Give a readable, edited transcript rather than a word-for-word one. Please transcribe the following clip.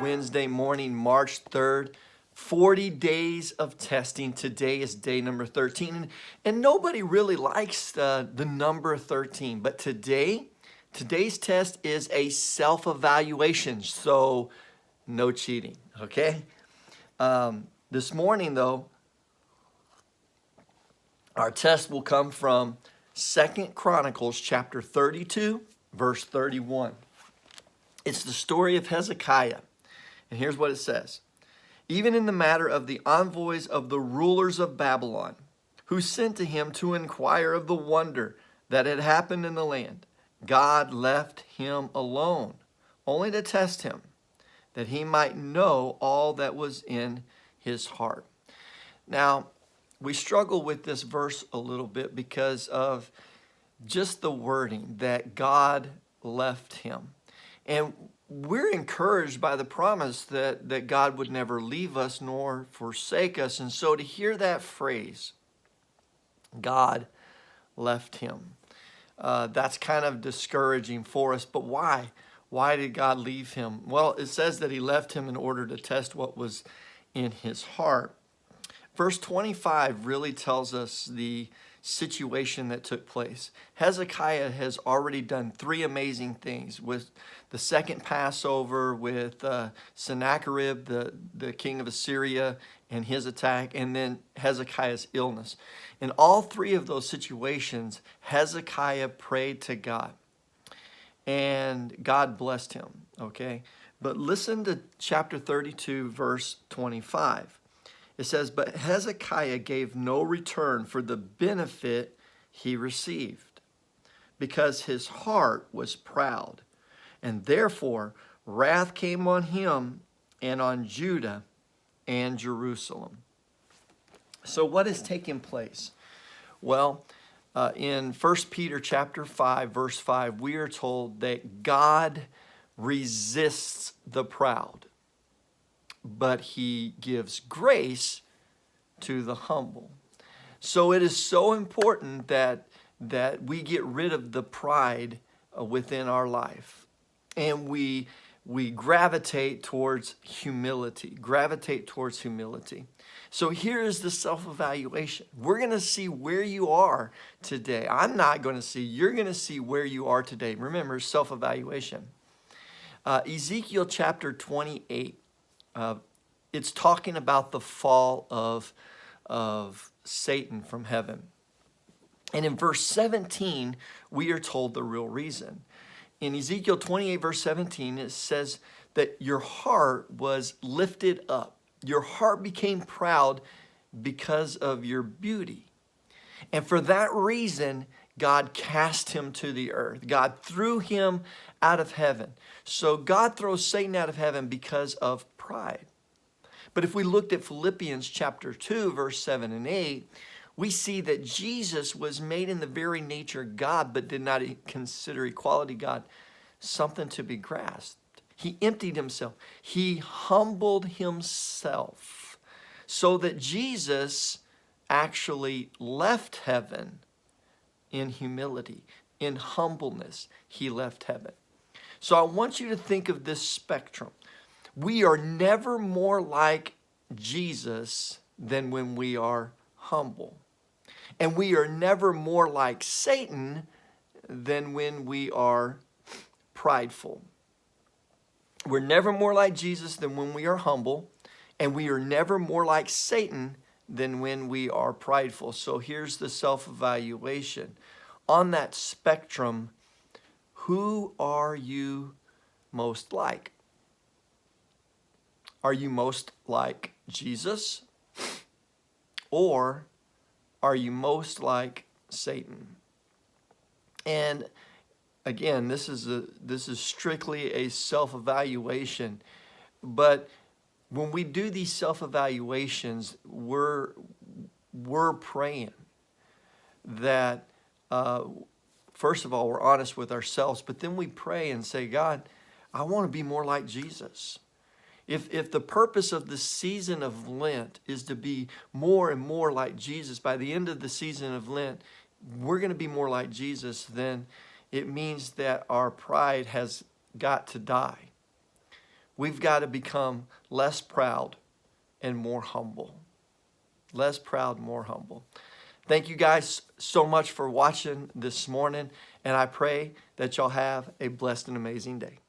Wednesday morning, March 3rd. 40 days of testing. Today is day number 13. And nobody really likes the number 13. But today's test is a self-evaluation. So no cheating, okay? This morning, though, our test will come from 2 Chronicles chapter 32, verse 31. It's the story of Hezekiah. And here's what it says. Even in the matter of the envoys of the rulers of Babylon, who sent to him to inquire of the wonder that had happened in the land, God left him alone, only to test him, that he might know all that was in his heart. Now, we struggle with this verse a little bit because of just the wording that God left him. And we're encouraged by the promise that God would never leave us nor forsake us. And so to hear that phrase, God left him, that's kind of discouraging for us. But why? Why did God leave him? Well, it says that he left him in order to test what was in his heart. Verse 25 really tells us the situation that took place. Hezekiah has already done 3 amazing things with the second Passover, with Sennacherib, the king of Assyria, and his attack, and then Hezekiah's illness. In all 3 of those situations, Hezekiah prayed to God, and God blessed him, okay? But listen to chapter 32, verse 25. It says, but Hezekiah gave no return for the benefit he received, because his heart was proud. And therefore, wrath came on him and on Judah and Jerusalem. So what is taking place? Well, in 1 Peter chapter 5, verse 5, we are told that God resists the proud, but he gives grace to the humble. So it is so important that we get rid of the pride within our life, and we gravitate towards humility. So here is the self-evaluation. We're going to see where you are today. I'm not going to see. You're going to see where you are today. Remember, self-evaluation. Ezekiel chapter 28. It's talking about the fall of Satan from heaven. And in verse 17, we are told the real reason. In Ezekiel 28, verse 17, it says that your heart was lifted up. Your heart became proud because of your beauty. And for that reason, God cast him to the earth. God threw him out of heaven. So God throws Satan out of heaven because of pride. But if we looked at Philippians chapter 2, verse 7 and 8, we see that Jesus was made in the very nature God, but did not consider equality God something to be grasped. He emptied himself. He humbled himself so that Jesus actually left heaven in humility, in humbleness. He left heaven. So I want you to think of this spectrum. We are never more like Jesus than when we are humble. And we are never more like Satan than when we are prideful. We're never more like Jesus than when we are humble. And we are never more like Satan than when we are prideful. So here's the self-evaluation. On that spectrum, who are you most like? Are you most like Jesus? Or are you most like Satan? And again, this is strictly a self-evaluation. But when we do these self-evaluations, we're praying that, first of all, we're honest with ourselves, but then we pray and say, God, I want to be more like Jesus. If the purpose of the season of Lent is to be more and more like Jesus, by the end of the season of Lent, we're going to be more like Jesus, then it means that our pride has got to die. We've got to become less proud and more humble. Less proud, more humble. Thank you guys so much for watching this morning, and I pray that y'all have a blessed and amazing day.